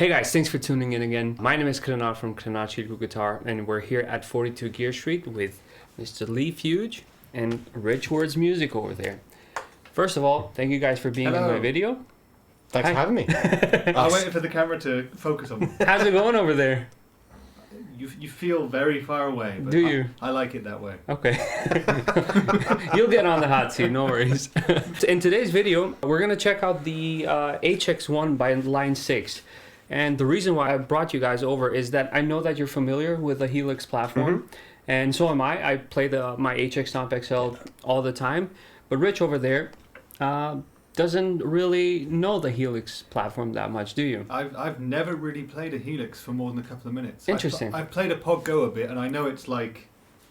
Hey guys, thanks for tuning in again. My name is Krenat from Krenat Chico Guitar, and we're here at 42 Gear Street with Mr. Lee Fuge and Rich Words Music over there. First of all, thank you guys for being in my video. Thanks for having me. I waited for the camera to focus on me. How's it going over there? You feel very far away. But Do you? I like it that way. Okay. You'll get on the hot seat, no worries. In today's video, we're going to check out the HX One by Line6. And the reason why I brought you guys over is that I know that you're familiar with the Helix platform. And so am I. I play my HX Stomp XL all the time. But Rich over there doesn't really know the Helix platform that much, do you? I've never really played a Helix for more than a couple of minutes. Interesting. I've played a Pod Go a bit, and I know it's like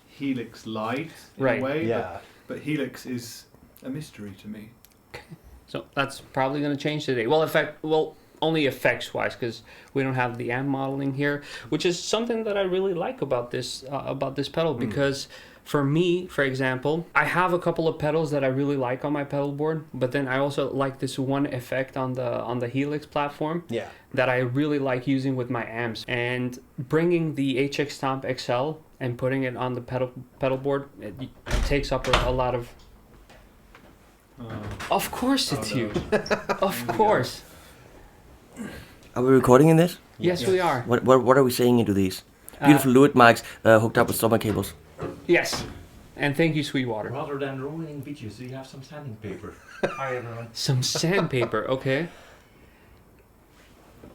Helix Light in a way. Yeah. But Helix is a mystery to me. Okay. So that's probably going to change today. Well, only effects wise, because we don't have the amp modeling here, which is something that I really like about this pedal, because for me, for example, I have a couple of pedals that I really like on my pedal board, but then I also like this one effect on the Helix platform that I really like using with my amps. And bringing the HX Stomp XL and putting it on the pedal board, it takes up a lot of... Of course it's you. Of course. Are we recording in this? Yes, we are. What are we saying into these? Beautiful Lewitt mics hooked up with summer cables. Yes. And thank you, Sweetwater. Rather than rolling videos, do you have some sanding paper? Hi everyone. Some sandpaper, okay.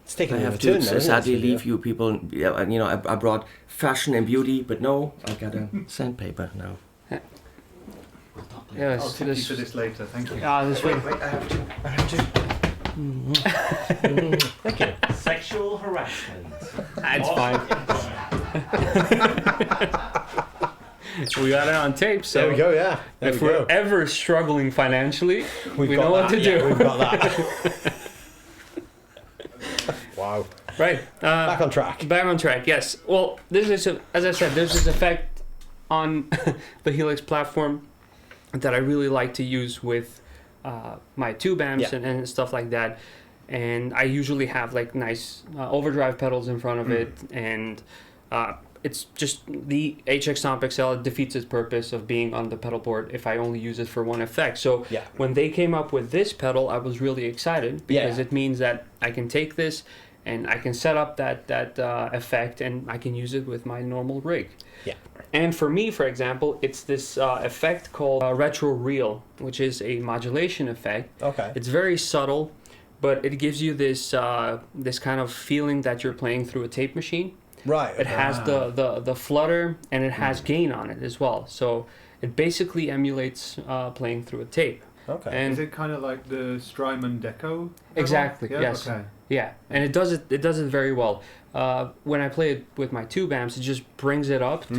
It's taking I me have a turn to now, sadly isn't it? leave you people. Yeah, you know, I brought fashion and beauty, but no, I got a sandpaper now. Yes, I'll tip you for this later. Thank you. this way. Wait, I have to. Thank you. Sexual harassment. It's fine. We got it on tape, so There we go, yeah. There if we we're go. ever struggling financially, We've we got know what that, to do. yeah, we've got that. Wow. Right. Back on track. Back on track, yes. Well, as I said, there's this effect on the Helix platform that I really like to use with my tube amps and stuff like that. And I usually have like nice overdrive pedals in front of it, and it's just the HX Stomp XL defeats its purpose of being on the pedal board if I only use it for one effect. So when they came up with this pedal, I was really excited because it means that I can take this and I can set up that effect and I can use it with my normal rig. Yeah. And for me, for example, it's this effect called retro reel, which is a modulation effect. Okay. It's very subtle, but it gives you this this kind of feeling that you're playing through a tape machine. Right. It has the flutter and it has gain on it as well. So it basically emulates playing through a tape. Okay. And Is it kind of like the Strymon Deco? exactly, Yeah? yes. Okay. Yeah, and it does it very well. When I play it with my tube amps, it just brings it up to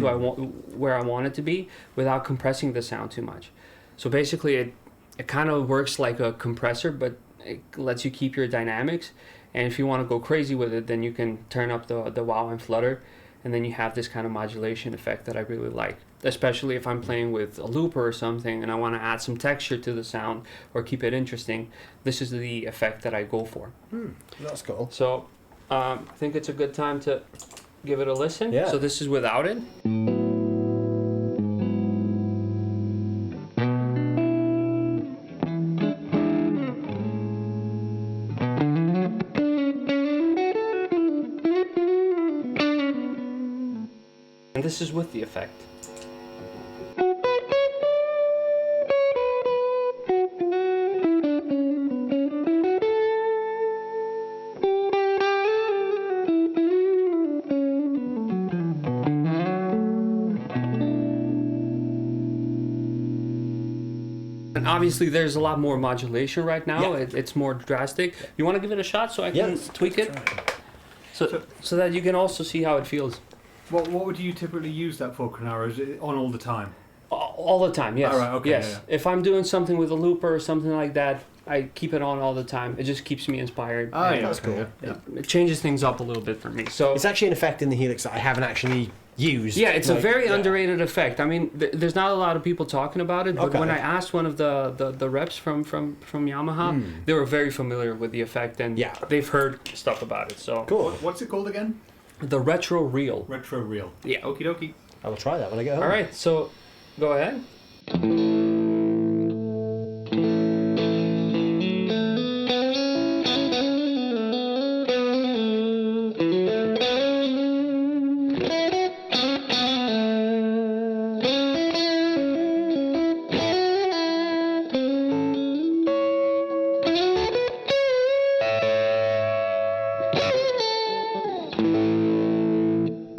where I want it to be without compressing the sound too much. So basically, it kind of works like a compressor, but it lets you keep your dynamics. And if you want to go crazy with it, then you can turn up the wow and flutter, and then you have this kind of modulation effect that I really like. Especially if I'm playing with a looper or something and I want to add some texture to the sound or keep it interesting, this is the effect that I go for. That's cool. So I think it's a good time to give it a listen. Yeah. So this is without it. And this is with the effect. And obviously there's a lot more modulation right now. It's more drastic. You want to give it a shot so I can tweak it? So that you can also see how it feels. What would you typically use that for, Krenat? Is it on all the time? All the time, yes. All right, okay, yes. yeah. If I'm doing something with a looper or something like that, I keep it on all the time. It just keeps me inspired. Oh, and yeah, that's cool. Yeah. It changes things up a little bit for me. So It's actually an effect in the Helix that I haven't actually used. yeah, it's a Like, very yeah. underrated effect. I mean, there's not a lot of people talking about it, but Okay. when I asked one of the reps from Yamaha, they were very familiar with the effect, and Yeah. they've heard stuff about it. So Cool. What's it called again? the retro reel. Retro reel. Yeah. Okie dokie. I will try that when I get home. All right, so go ahead.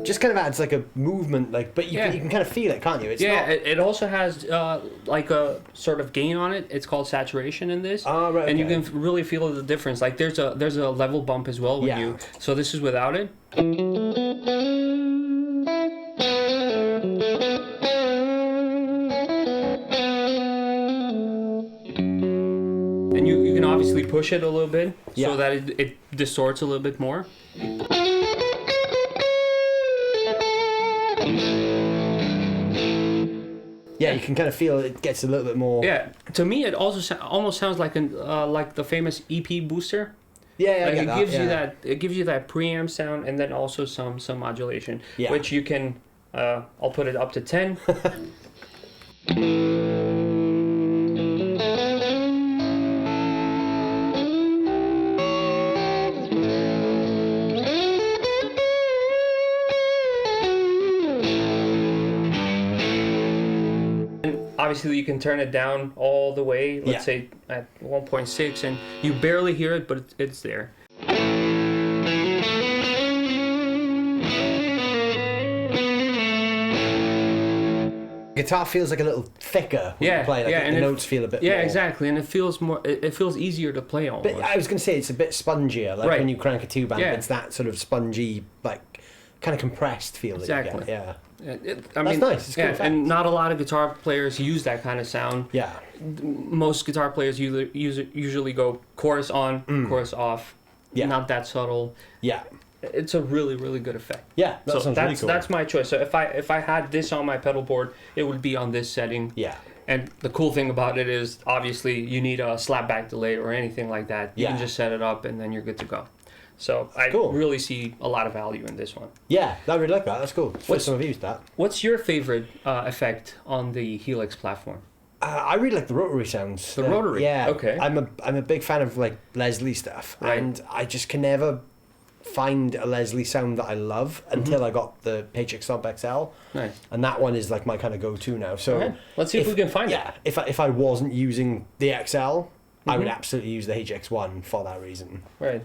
Just kind of adds like a movement, like, but you, Yeah. you can kind of feel it, can't you? It's Yeah, not. it also has like a sort of gain on it. It's called saturation in this. Ah, right, And you okay. can really feel the difference. Like there's a level bump as well when Yeah. you. So this is without it. And you can obviously push it a little bit Yeah. so that it distorts a little bit more. Yeah, you can kind of feel it gets a little bit more. Yeah, to me it also almost sounds like like the famous EP booster. Yeah, I Like get it that, gives yeah. you that it gives you that preamp sound and then also some modulation, Yeah. which you can I'll put it up to 10. And obviously you can turn it down all the way, let's Yeah. say at 1.6, and you barely hear it, but it's there. Guitar feels like a little thicker when Yeah, you play. Like yeah, the and it- notes feel a bit Yeah, more. exactly, and it feels more. It feels easier to play almost. But I was going to say it's a bit spongier, like Right. when you crank a tube amp, Yeah. it's that sort of spongy, like kind of compressed feel that Exactly. you get. Yeah, I That's mean, nice, it's a cool yeah, effect. and not a lot of guitar players use that kind of sound. yeah, Most guitar players usually go chorus on, chorus off. Yeah. Not that subtle. yeah, It's a really, really good effect. yeah. That So sounds that's really cool. that's my choice. So if I had this on my pedal board, it would be on this setting. yeah, And the cool thing about it is obviously you need a slapback delay or anything like that. You can Yeah. just set it up and then you're good to go. So I Cool. really see a lot of value in this one. yeah. I really like that. That's cool. It's the What's- first time I've used that. What's your favorite effect on the Helix platform? I really like the rotary sounds. The rotary? Yeah. Okay. I'm a big fan of like Leslie stuff, Right. and I just can never find a Leslie sound that I love until I got the HX Stomp XL, Nice. and that one is like my kind of go-to now. So Okay. Let's see if we can find it. yeah, if I wasn't using the XL, I would absolutely use the HX One for that reason. Right.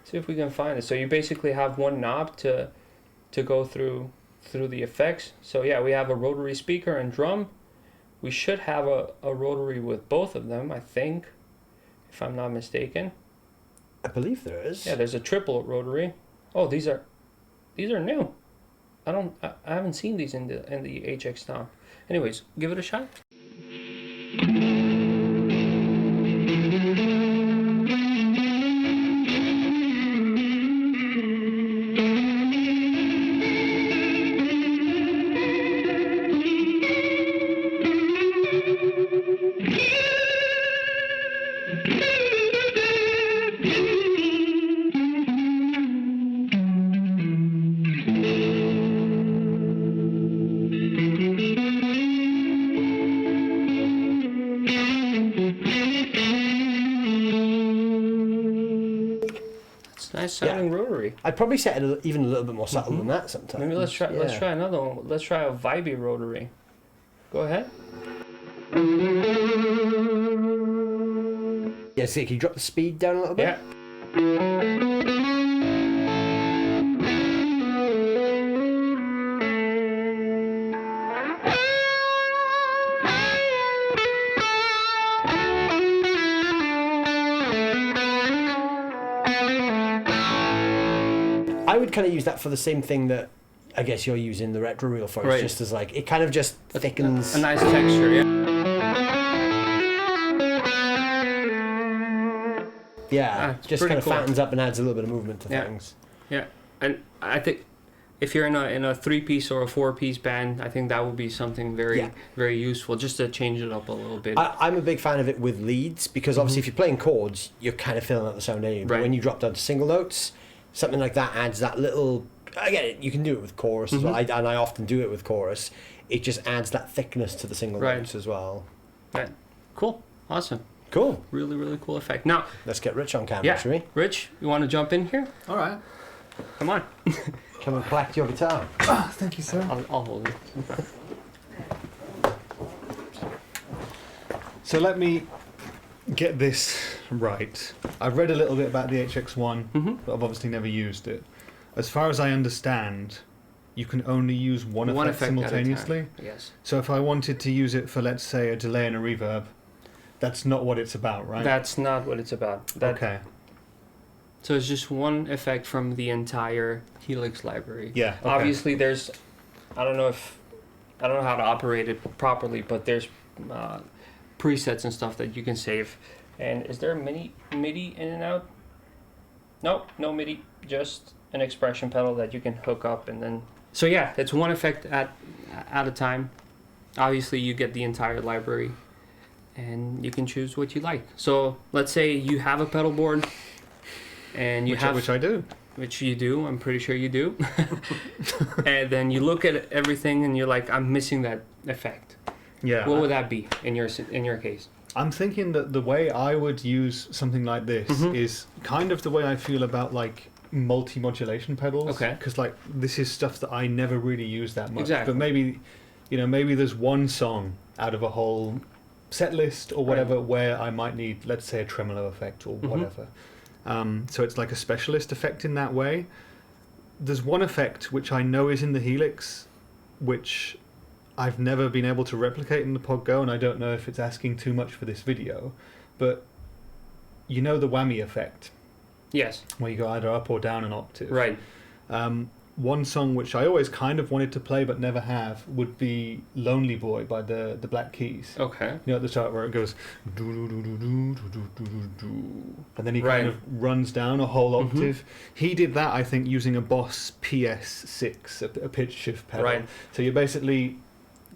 See if we can find it. So you basically have one knob to go through the effects. So yeah, we have a rotary speaker and drum. We should have a rotary with both of them, I think, if I'm not mistaken. I believe there is. Yeah, there's a triple rotary. Oh, these are new. I haven't seen these in the HX Stomp. Anyways, give it a shot. It's a nice sounding rotary. I'd probably set it even a little bit more subtle than that sometimes. Maybe let's try Yeah. another one. Let's try a vibey rotary. Go ahead. Yeah, see, can you drop the speed down a little bit? Yeah. I would kind of use that for the same thing that I guess you're using the retro reel for. It's Right. just as like, it kind of just thickens. A nice texture, yeah. Yeah, it's just pretty kind of cool. fattens up and adds a little bit of movement to Yeah. things. Yeah, and I think if you're in a 3-piece or a 4-piece band, I think that would be something very Yeah. very useful, just to change it up a little bit. I'm a big fan of it with leads because obviously if you're playing chords, you're kind of filling out the sound anyway. But Right. when you drop down to single notes, something like that adds that little. I get it. You can do it with chorus as well, and I often do it with chorus. It just adds that thickness to the single Right. notes as well. Right. Cool, awesome, Cool. really really cool effect. Now, Let's get Rich on camera, yeah, shall we? Rich, you want to jump in here? All right. Come on, Come and collect your guitar. Thank you, sir. I'll hold it. So let me get this right. I've read a little bit about the HX One, but I've obviously never used it. As far as I understand, you can only use one effect at a time. simultaneously. Yes. So if I wanted to use it for, let's say, a delay and a reverb, that's not what it's about, right? That's not what it's about. Okay. So it's just one effect from the entire Helix library. Yeah. Okay. Obviously, there's, I don't know how to operate it properly, but there's presets and stuff that you can save. And is there a MIDI in and out? Nope, no MIDI, just an expression pedal that you can hook up and then. So yeah, it's one effect at a time. Obviously, you get the entire library, and you can choose what you like. So let's say you have a pedal board, and you which I do. which you do. I'm pretty sure you do. And then you look at everything, and you're like, I'm missing that effect. Yeah. What would that be in your case? I'm thinking that the way I would use something like this is kind of the way I feel about like multi-modulation pedals. Okay. Because like this is stuff that I never really use that much. Exactly. But maybe, maybe there's one song out of a whole set list or whatever where I might need, let's say, a tremolo effect or whatever. So it's like a specialist effect in that way. There's one effect which I know is in the Helix, which I've never been able to replicate in the Pod Go, and I don't know if it's asking too much for this video, but you know the whammy effect, Yes. where you go either up or down an octave. Right. One song which I always kind of wanted to play but never have would be Lonely Boy by the Black Keys. Okay. You know, at the start where it goes do do do do do do do do do, and then he Right. kind of runs down a whole octave. He did that, I think, using a Boss PS6, a pitch shift pedal. Right. So you're basically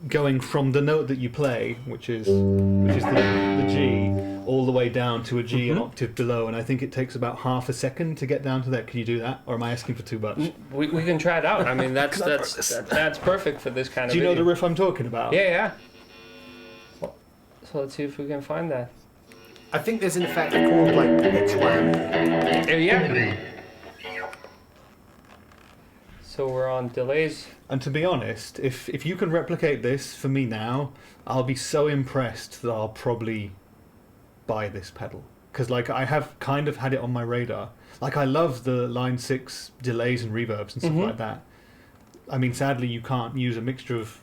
going from the note that you play, which is the G, all the way down to a G an octave below, and I think it takes about half a second to get down to that. Can you do that, or am I asking for too much? We can try it out. I mean, that's perfect for this kind of Do you know the video. riff I'm talking about? Yeah. So let's see if we can find that. I think there's an effect called like pitch whammy. Yeah. So we're on delays. And to be honest, if you can replicate this for me now, I'll be so impressed that I'll probably buy this pedal. Because like I have kind of had it on my radar. Like I love the Line 6 delays and reverbs and stuff like that. I mean, sadly you can't use a mixture of,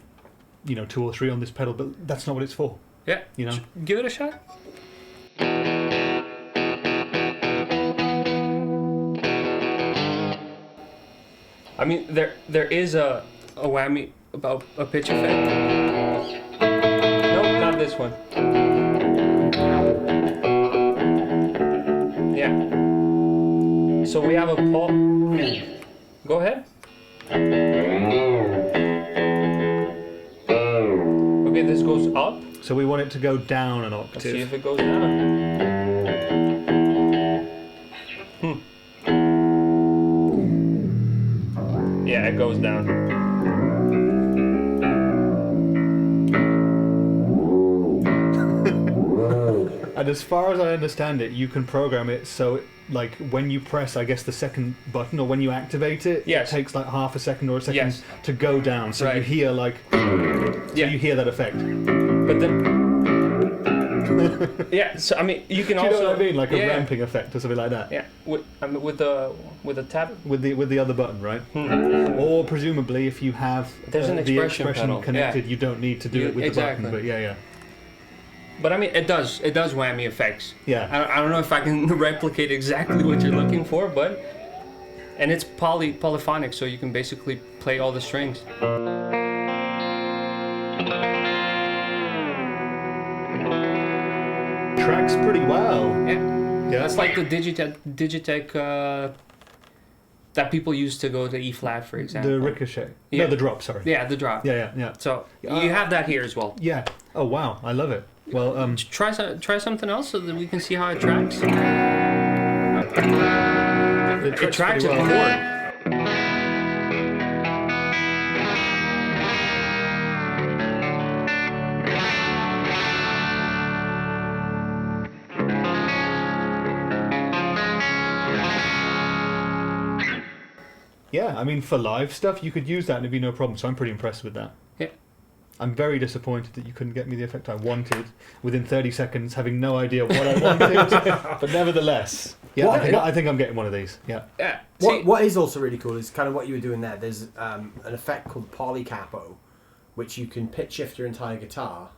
2 or 3 on this pedal, but that's not what it's for. Yeah. You know? Give it a shot. I mean, there is a whammy about a pitch effect. Nope, not this one. Yeah. So we have a pulse. Go ahead. Okay, this goes up. So we want it to go down an Let's see octave. if it goes down. Yeah, it goes down. And as far as I understand it, you can program it so like when you press, I guess, the second button or when you activate it, Yes. it takes like half a second or a second Yes. to go down. So you Right. hear like, Yeah. you hear that effect. But then, yeah. So I mean, you can Do you also know what I mean? Like a yeah, ramping effect or something like that. Yeah, with the tab. With the other button, right? Or presumably, if you have There's an the expression pedal, connected, yeah. you don't need to do You- it with exactly. the button. But yeah. But I mean, it does whammy effects. Yeah. I don't know if I can replicate exactly what you're looking for, but and it's polyphonic, so you can basically play all the strings. Tracks pretty well. Yeah. Yeah. That's like the Digitech that people use to go to E flat, for example. The ricochet. Yeah. No, the drop. Sorry. Yeah, the drop. Yeah. So you have that here as well. Yeah. Oh wow, I love it. Well, Try something else so that we can see how it tracks. It tracks pretty it well. forward. Yeah, I mean, for live stuff, you could use that and it'd be no problem. So I'm pretty impressed with that. Yeah. I'm very disappointed that you couldn't get me the effect I wanted within 30 seconds, having no idea what I wanted. But nevertheless, yeah, I think I'm getting one of these. Yeah. Yeah. What is also really cool is kind of what you were doing there. There's an effect called polycapo, which you can pitch shift your entire guitar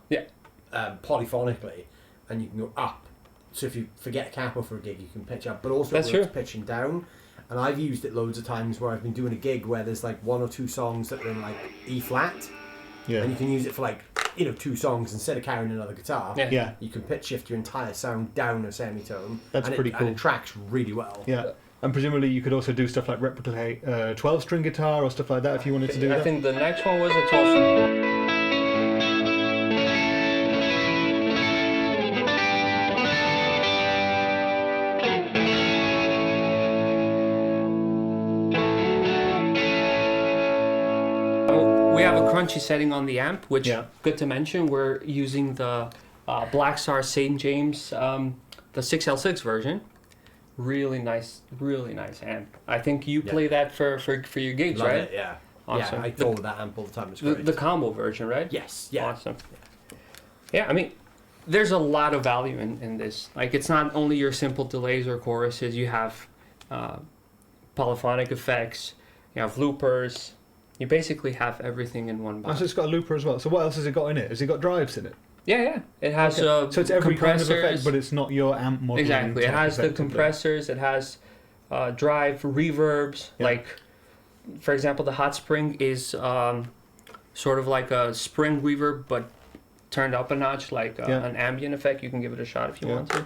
polyphonically, and you can go up. So if you forget capo for a gig, you can pitch up, but also That's it works true. pitching down. And I've used it loads of times where I've been doing a gig where there's like 1 or 2 songs that are in like E flat, Yeah. and you can use it for like 2 songs instead of carrying another guitar. Yeah. You can pitch shift your entire sound down a semitone. That's pretty cool. And it tracks really well. Yeah. And presumably you could also do stuff like replicate 12-string guitar or stuff like that if you wanted to do I that. think the next one was a 12. We have a crunchy setting on the amp, which, good to mention, we're using the Black Star St. James, the 6L6 version. Really nice amp. I think you play that for your gigs, Love right? it, yeah. Awesome. Yeah, I throw that amp all the time. It's The, great. the combo version, right? Yes, yeah. Awesome. Yeah, I mean, there's a lot of value in this. Like, it's not only your simple delays or choruses. You have polyphonic effects. You have loopers. You basically have everything in one Oh, box. so it's got a looper as well. So what else has it got in it? Has it got drives in it? Yeah. It has So it's every kind of effect, compressors. but it's not your amp model. Exactly. It has the compressors. It has drive reverbs. Yeah. Like, for example, the hot spring is sort of like a spring reverb, but turned up a notch, like an ambient effect. You can give it a shot if you want to.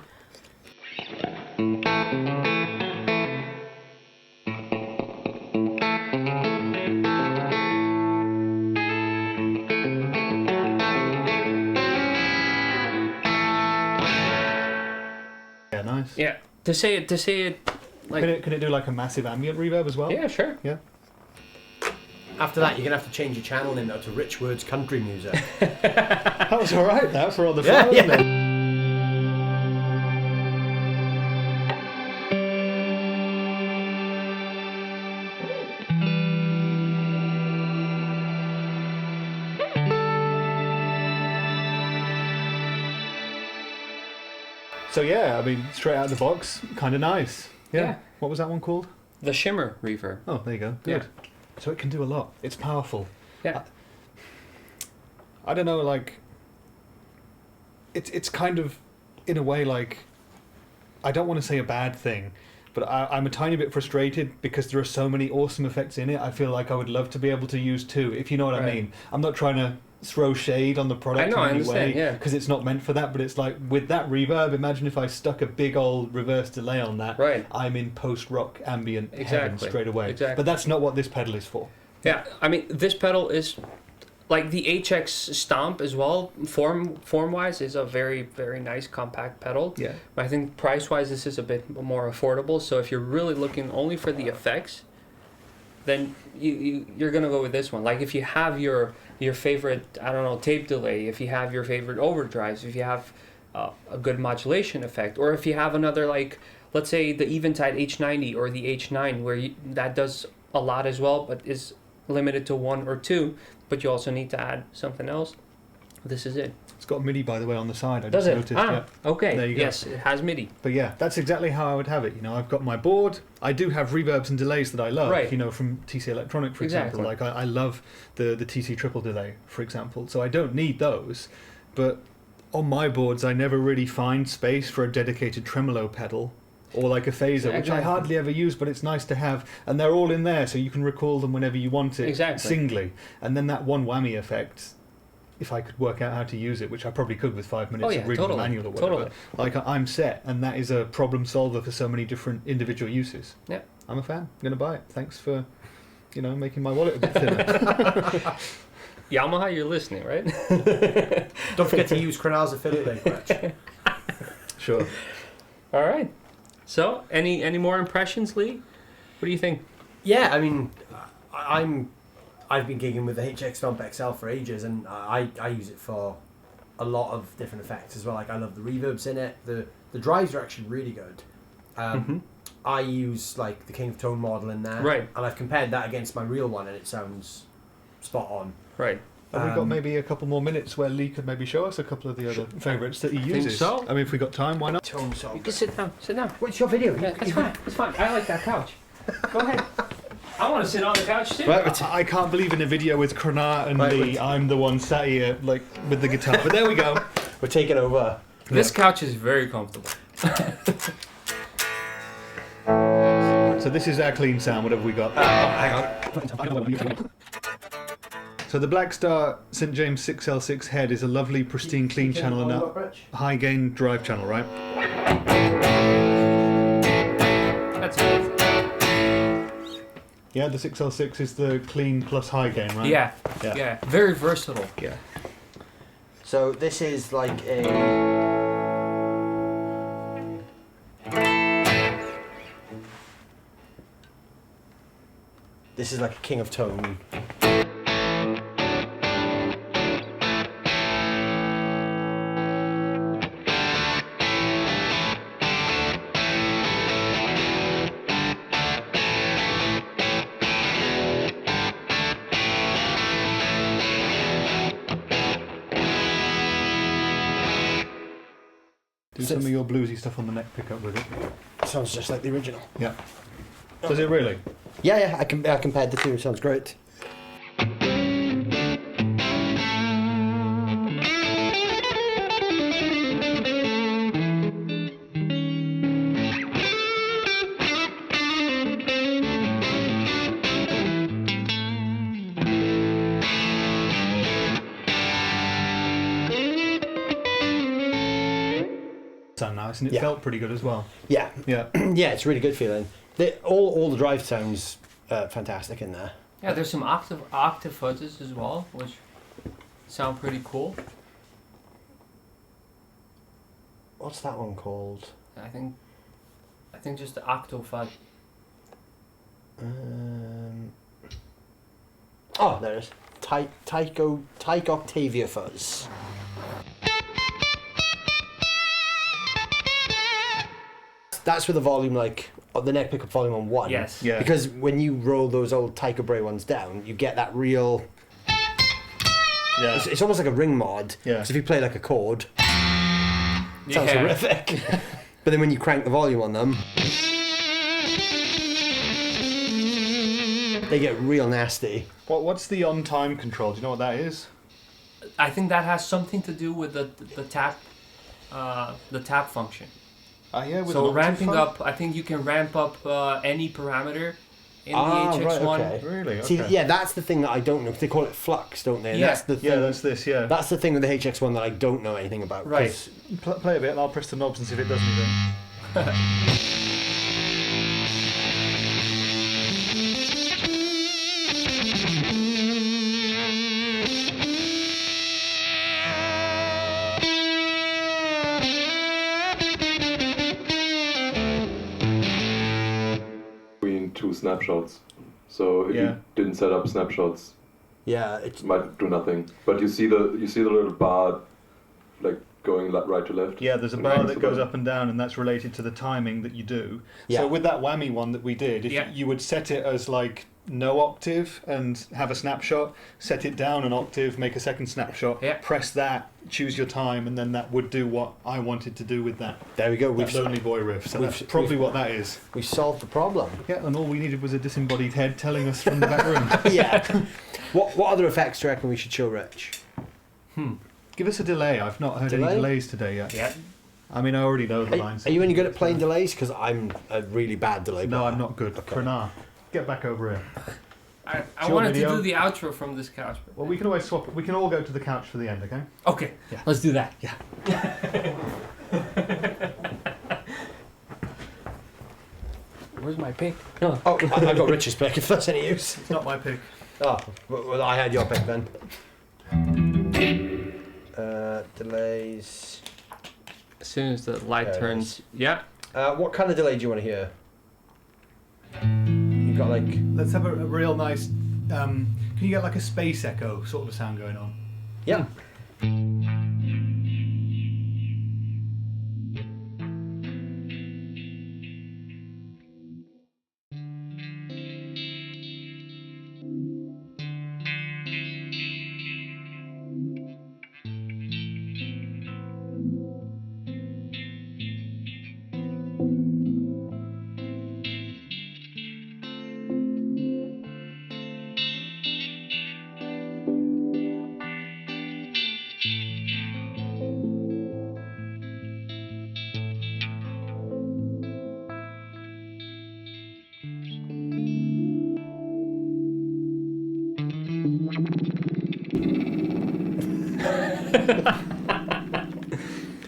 Yeah, nice. Yeah. To say it like Can it do like a massive ambient reverb as well? yeah, sure. Yeah. After that, you're going to have to change your channel name now to Rich Words Country Music. That was alright, that, for all the Yeah, fun, yeah. wasn't it? So yeah, I mean, straight out of the box, kind of nice. Yeah. What was that one called? The shimmer reverb. Oh, there you go. Good. So it can do a lot. It's powerful. Yeah. I don't know, like, it's kind of, in a way, like, I don't want to say a bad thing, but I'm a tiny bit frustrated because there are so many awesome effects in it. I feel like I would love to be able to use 2, if you know what I Right. mean. I'm not trying to throw shade on the product I know, I in any understand, way, yeah. because it's not meant for that, but it's like, with that reverb, imagine if I stuck a big old reverse delay on that. Right. I'm in post-rock ambient heaven Exactly. straight away. Exactly. But that's not what this pedal is for. Yeah, I mean, this pedal is like the HX Stomp as well. Form wise, is a very, very nice compact pedal. Yeah. But I think price wise, this is a bit more affordable. So if you're really looking only for the effects, then you're gonna go with this one. Like if you have your favorite, I don't know, tape delay, if you have your favorite overdrives, if you have a good modulation effect, or if you have another, like, let's say the Eventide H90 or the H9, where that does a lot as well, but is limited to 1 or 2, but you also need to add something else. This is it. It's got MIDI, by the way, on the side. I Does just it? noticed. Yeah. Okay. There you go. Yes, it has MIDI. But yeah, that's exactly how I would have it. You know, I've got my board. I do have reverbs and delays that I love. Right. You know, from TC Electronic, for example. Exactly. Like I love the TC triple delay, for example. So I don't need those. But on my boards, I never really find space for a dedicated tremolo pedal. Or like a phaser, which I Exactly. hardly ever use, but it's nice to have. And they're all in there, so you can recall them whenever you want it Exactly. singly. And then that one whammy effect, if I could work out how to use it, which I probably could with 5 minutes of reading the manual or whatever. Totally. Like I'm set, and that is a problem solver for so many different individual uses. Yeah. I'm a fan. I'm gonna buy it. Thanks for, making my wallet a bit thinner. Yamaha, you're listening, right? Don't forget to use Crenar's affiliate link, Rich. Sure. All right. So, any more impressions, Lee? What do you think? Yeah, I mean, I've been gigging with the HX Stomp XL for ages, and I use it for a lot of different effects as well. Like I love the reverbs in it. The drives are actually really good. I use like the King of Tone model in there, Right. And I've compared that against my real one, and it sounds spot on. Right. Have we got maybe a couple more minutes where Lee could maybe show us a couple of the other favourites that he uses? so. I mean, if we got time, why not? Tone song. You can sit down. Sit down. What's your video? Yeah, it's fine. It's fine. I like that couch. Go ahead. I want to sit on the couch too. I can't believe in a video with Krenar and Lee, I'm the one sat here like with the guitar. But there we go. We're taking over. This couch is very comfortable. So this is our clean sound, whatever we got. Hang on. So the Black Star St James 6L6 head is a lovely, pristine, clean channel and a high gain drive channel, right? That's it. Yeah, the 6L6 is the clean plus high gain, right? Yeah. Yeah. Yeah. Very versatile. Yeah. So this is like a. This is like a King of Tone. Do some of your bluesy stuff on the neck pickup with it. Sounds just like the original. Yeah. Does it really? Yeah, I compared the two. Sounds great. Sound nice, and it Yeah. felt pretty good as well. Yeah, Yeah. yeah, it's really good feeling. All the drive sounds fantastic in there. Yeah, there's some octave fuzzies as well, which sound pretty cool. What's that one called? I think just the octo fuzz. Oh, there it is. Tyke Octavia Fuzz. That's with the volume, like the neck pickup volume on 1. Yes. Yeah. Because when you roll those old Tycho Brahe ones down, you get that real. Yeah. It's almost like a ring mod. Yeah. Because if you play like a chord, it sounds horrific. But then when you crank the volume on them, they get real nasty. What's the on-time control? Do you know what that is? I think that has something to do with the tap function. Yeah. With So an ramping octave up, I think you can ramp up any parameter in the Ah, HX right, One. okay. fuzz? Really? See, Okay. yeah, that's the thing that I don't know. They call it flux, don't they? And Yeah. That's the thing. Yeah, that's this. Yeah. That's the thing with the HX One that I don't know anything about. Right. 'cause Play a bit, and I'll press the knobs and see if it does anything. Between two snapshots. So if Yeah. you didn't set up snapshots, Yeah, it's it might do nothing. But you see the little bar, like going right to left. Yeah, there's a And bar hangs that goes above. up and down, and that's related to the timing that you do. Yeah. So with that whammy one that we did, if Yeah. you would set it as like no octave and have a snapshot, set it down an octave, make a second snapshot, Yeah. press that, choose your time, and then that would do what I wanted to do with that. there we go. That Lonely Boy riff. So we've- that's probably what that is. we solved the problem. Yeah, and all we needed was a disembodied head telling us from the back room. Yeah. What other effects do you reckon we should show Rich? Give us a delay. I've not heard Delay? any delays today yet. Yeah. I mean, I already know the Are, lines. are you any good at playing delays? Because I'm a really bad delay No, player. I'm not good. Okay. Krenar, get back over here. I Short wanted video. to do the outro from this couch. But Well, we can always swap. We can all go to the couch for the end, okay? okay, Yeah. let's do that. Yeah. Where's my pick? No. Oh, I got Rich's pick if that's any use. It's not my pick. Oh, well, I had your pick then. Delays. As soon as the light There it turns, yeah. What kind of delay do you want to hear? You got like. Let's have a real nice. Can you get like a space echo sort of a sound going on? Yeah.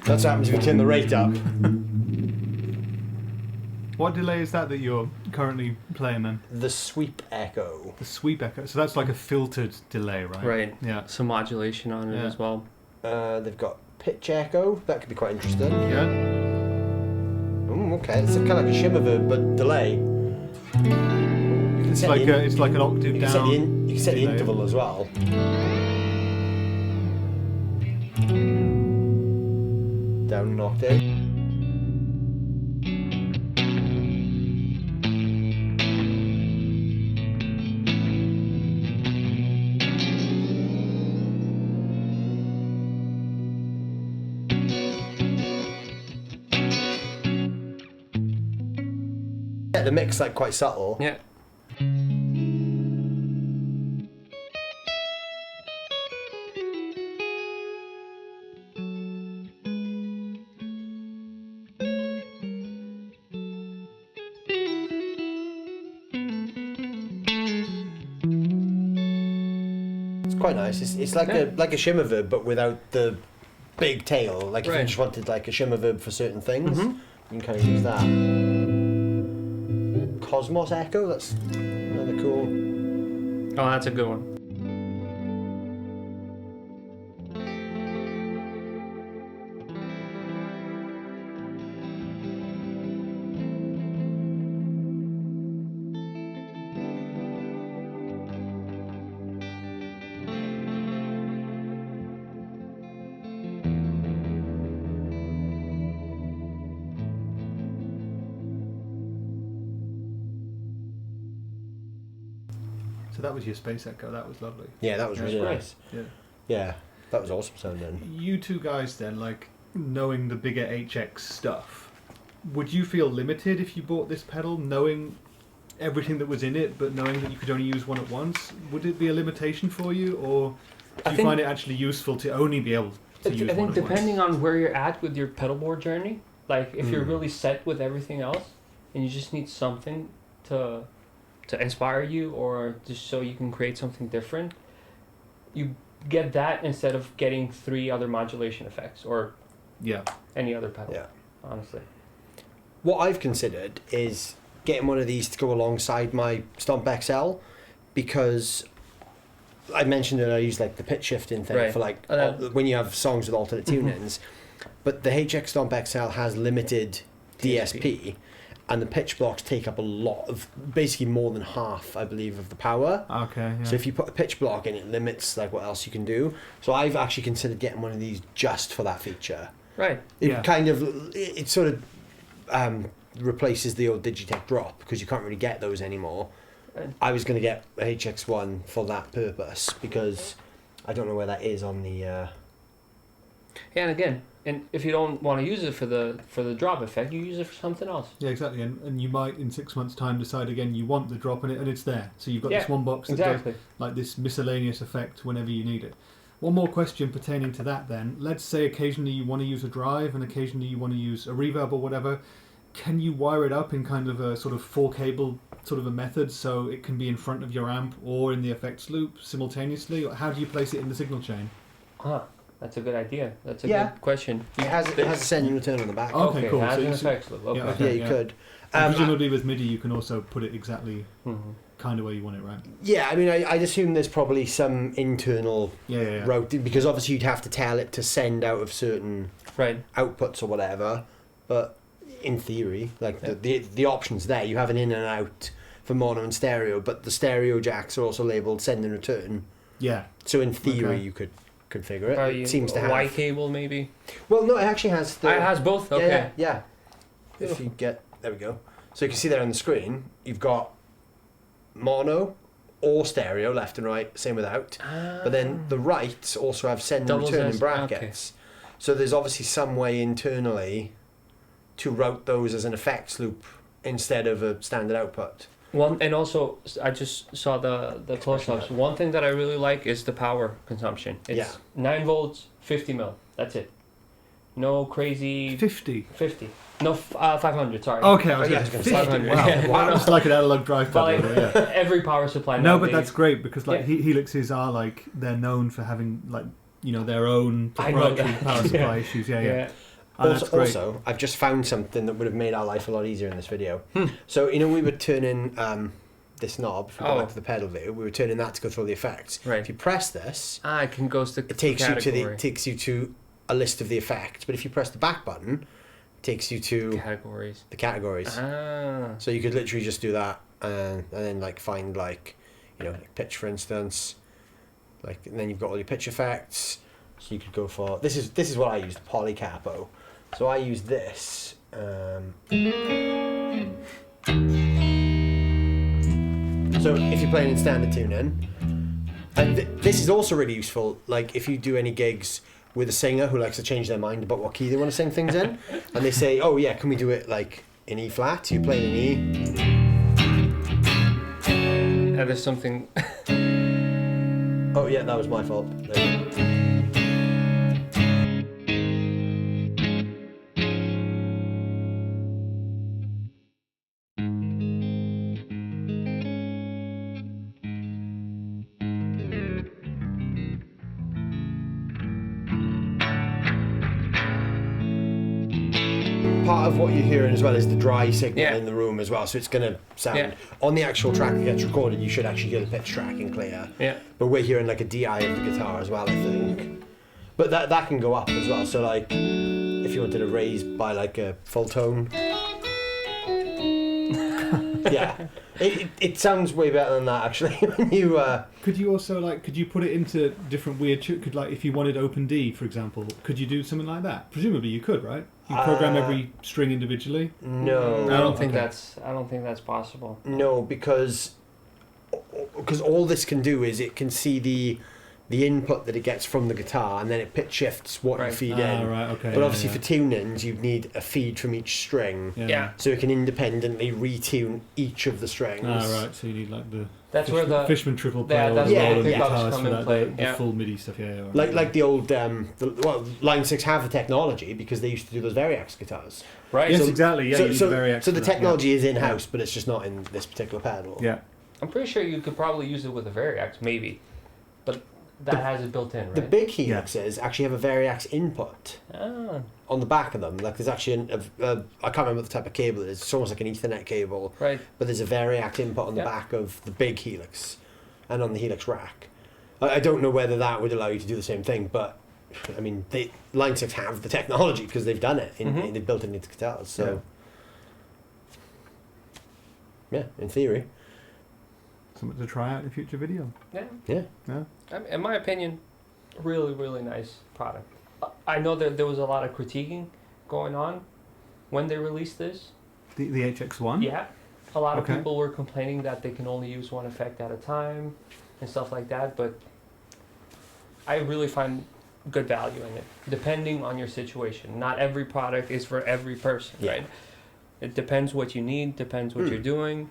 That's what happens if you turn the rate up. What delay is that you're currently playing then? The sweep echo. The sweep echo. So that's like a filtered delay, right? Right. Yeah. Some modulation on it Yeah. as well. They've got pitch echo. That could be quite interesting. Yeah. Okay, it's kind of like a shimmer verb, but delay. It's like it's like an octave you down. can set you can set the delay. interval as well. Down an octave. Yeah, the mix like quite subtle. Yeah. It's quite nice. It's like a shimmer verb, but without the big tail. Like if you Right. just wanted like a shimmer verb for certain things, Mhm. you can kind of use that. Cosmos echo. That's another cool. Oh, that's a good one. So that was your space echo. That was lovely. Yeah, that was That's really great. nice. Yeah. Yeah, that was awesome sounding. You two guys then, like knowing the bigger HX stuff, would you feel limited if you bought this pedal, knowing everything that was in it, but knowing that you could only use one at once? Would it be a limitation for you, or do I you think- find it actually useful to only be able to use I think one at depending once? on where you're at with your pedalboard journey, like if you're Mm. really set with everything else and you just need something to inspire you or just so you can create something different, you get that instead of getting 3 other modulation effects or Yeah. any other pedal. Yeah. Honestly. What I've considered is getting one of these to go alongside my Stomp XL, because I mentioned that I use like the pitch shifting thing Right. for like Uh, when you have songs with alternate tunings, but the HX Stomp XL has limited DSP, and the pitch blocks take up a lot of, basically more than half, I believe, of the power. Okay. Yeah. So if you put a pitch block in, it limits like what else you can do. So I've actually considered getting one of these just for that feature. Right. It Yeah. kind of, it sort of replaces the old Digitech drop, because you can't really get those anymore. Right. I was going to get a HX One for that purpose, because I don't know where that is on the. Yeah, and again, and if you don't want to use it for the drop effect, you use it for something else. Yeah, exactly. And you might in 6 months' time decide again you want the drop in it, and it's there. So you've got Yeah, this one box that does Exactly. like this miscellaneous effect whenever you need it. One more question pertaining to that then. Let's say occasionally you want to use a drive and occasionally you want to use a reverb or whatever. Can you wire it up in kind of a sort of 4 cable sort of a method so it can be in front of your amp or in the effects loop simultaneously? How do you place it in the signal chain? That's a good idea. That's a Yeah. good question. It has a send and return on the back. Okay, cool. It has So an you- effects loop. Okay. Yeah, Yeah, okay. you could. And presumably with MIDI you can also put it exactly kind of where you want it, right? Yeah, I mean, I'd assume there's probably some internal Yeah. route, because obviously you'd have to tell it to send out of certain Right. outputs or whatever. But in theory, like the options there, you have an in and out for mono and stereo, but the stereo jacks are also labelled send and return. Yeah. So in theory, Okay. you could configure it. It seems to have. Y cable maybe. Well, no, it actually has. It has both. Okay. Yeah. If you get, there we go. So you can see there on the screen, you've got mono or stereo, left and right, same without. But then the rights also have send and Double return in says- brackets. So there's obviously some way internally to route those as an effects loop instead of a standard output. One, and also I just saw the close-ups. One thing that I really like is the power consumption. It's Yeah. 9 volts, 50 mil. That's it. No crazy 50. 50. No, 500. Sorry. Okay, I was Yeah, going to 50. 500. Wow. Wow. Wow. It's like an analog drive But pedal. like, Yeah. every power supply. No, but nowadays- that's great because like Yeah. Helixes are like they're known for having like their own I know proprietary that. power supply Yeah. issues. Yeah. Yeah. Oh, that's great. Also, I've just found something that would have made our life a lot easier in this video. So, we were turning this knob, if we go back to the pedal view, we were turning that to go through all the effects. Right. If you press this, It can go to it takes category. takes you to a list of the effects. But if you press the back button, it takes you to categories. the categories. So you could literally just do that and then like find like pitch, for instance, and then you've got all your pitch effects. So you could go for this is what I use, the poly capo. So I use this. So if you're playing in standard tuning, and this is also really useful. Like if you do any gigs with a singer who likes to change their mind about what key they want to sing things in, and they say, "Oh yeah, can we do it like in E flat?" So you play in E. That is something. Oh yeah, that was my fault. There you go. Part of what you're hearing as well is the dry signal in the room as well, so it's going to sound on the actual track that gets recorded. You should actually hear the pitch tracking clear. Yeah. But we're hearing like a DI of the guitar as well, I think. But that can go up as well. So like, if you wanted to raise by like a full tone, yeah, it sounds way better than that actually. When you Could you also could you put it into different weird could if you wanted open D, for example, could you do something like that? Presumably you could, right? You program every string individually. No, I don't think Okay. that's possible. no, because all this can do is it can see the input that it gets from the guitar, and then it pitch shifts what you Right. feed in. Right, okay. But obviously for tunings, you'd need a feed from each string, Yeah. so it can independently retune each of the strings. Right. So you need like the That's where the Fishman triple yeah, pedal that's and where all the of the pickups guitars come for in that, play, the yeah. full MIDI stuff. Yeah. Like the old Line 6 have the technology because they used to do those Variax guitars. right. Yes, So exactly. Yeah. so you need so, the Variax so for the that, technology is in house, but it's just not in this particular pedal. Yeah. I'm pretty sure you could probably use it with a Variax, maybe, but that has it built in, right? The big Helixes actually have a Variax input Ah, on the back of them. Like there's actually I can't remember the type of cable it is. It's almost like an Ethernet cable, right. but there's a Variax input on the Yeah. back of the big Helix and on the Helix rack. I don't know whether that would allow you to do the same thing, but I mean, Line 6 have the technology because they've done it. They've built it into guitars. So yeah, in theory. Something to try out in a future video. Yeah. Yeah. I mean, in my opinion, really, really nice product. I know that there was a lot of critiquing going on when they released this. The HX One. Yeah. A lot of Okay. people were complaining that they can only use one effect at a time and stuff like that, but I really find good value in it, depending on your situation. Not every product is for every person, Yeah. right? It depends what you need, depends what you're doing.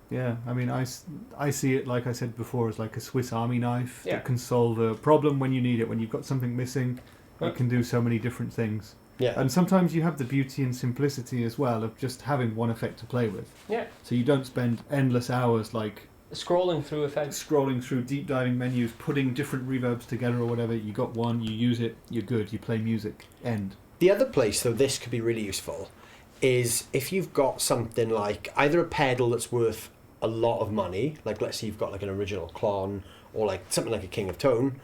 Yeah, I mean, I see it, like I said before, as like a Swiss Army knife Yeah. that can solve a problem when you need it. When you've got something missing, Right. it can do so many different things. Yeah. And sometimes you have the beauty and simplicity as well of just having one effect to play with. Yeah. So you don't spend endless hours like Scrolling through effects. scrolling through deep diving menus, putting different reverbs together or whatever. You got one, you use it, you're good. You play music. End. The other place, though, this could be really useful is if you've got something like either a pedal that's worth a lot of money, like let's say you've got like an original Klon or like something like a King of Tone,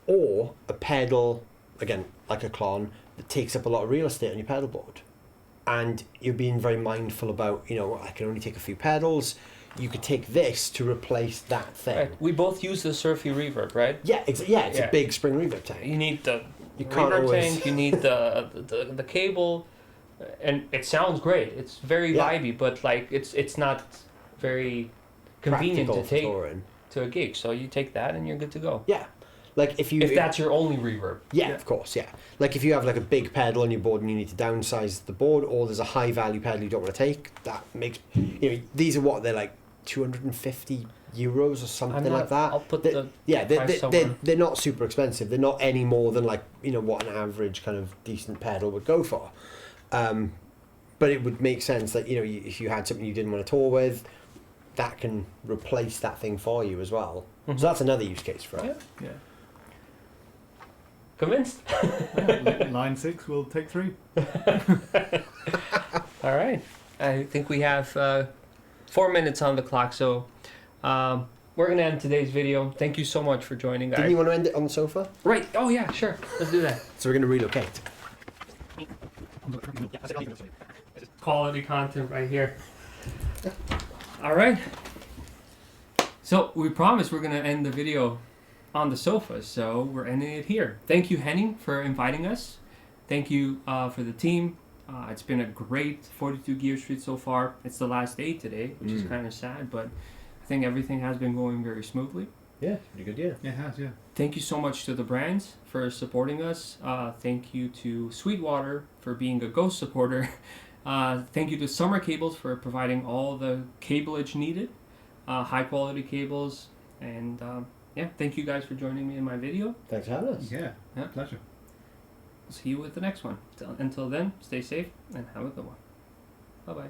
or a pedal, again, like a Klon, that takes up a lot of real estate on your pedal board. And you're being very mindful about, you know, I can only take a few pedals. You could take this to replace that thing. Right. We both use the Surfy reverb, right? Yeah, it's a big spring reverb tank. You need the You can't reverb always- tank, you need the cable, and it sounds great. It's very Yeah. vibey, but like it's not very convenient Practical to for take touring. to a gig. So you take that and you're good to go. Yeah. Like if you If that's your only reverb. Yeah, of course, yeah. Like if you have like a big pedal on your board and you need to downsize the board, or there's a high value pedal you don't want to take, that makes, you know, these are what they're like, €250 or something like that. I'll put They- the yeah, price somewhere. they're not super expensive. They're not any more than like, you know, what an average kind of decent pedal would go for. But it would make sense that, you know, if you had something you didn't want to tour with, that can replace that thing for you as well. Mhm. So that's another use case for it. Yeah. Yeah. Convinced? Line 6 will take 3. All right. I think we have 4 minutes on the clock, so we're gonna end today's video. Thank you so much for joining, guys. Didn't you want to end it on the sofa? Right. Oh yeah, sure. Let's do that. So we're going to relocate. Quality content right here. All right. So we promised we're gonna end the video on the sofa, so we're ending it here. Thank you, Henning, for inviting us. Thank you for the team. It's been a great 42 Gear Street so far. It's the last day today, which is kind of sad, but I think everything has been going very smoothly. Yeah, pretty good, yeah. It has, yeah. Thank you so much to the brands for supporting us. Thank you to Sweetwater for being a Ghost supporter. Thank you to Summer Cables for providing all the cableage needed, high quality cables, and yeah, thank you guys for joining me in my video. Thanks for having us. Yeah, Yeah. pleasure. See you with the next one. Until then, stay safe and have a good one. Bye bye.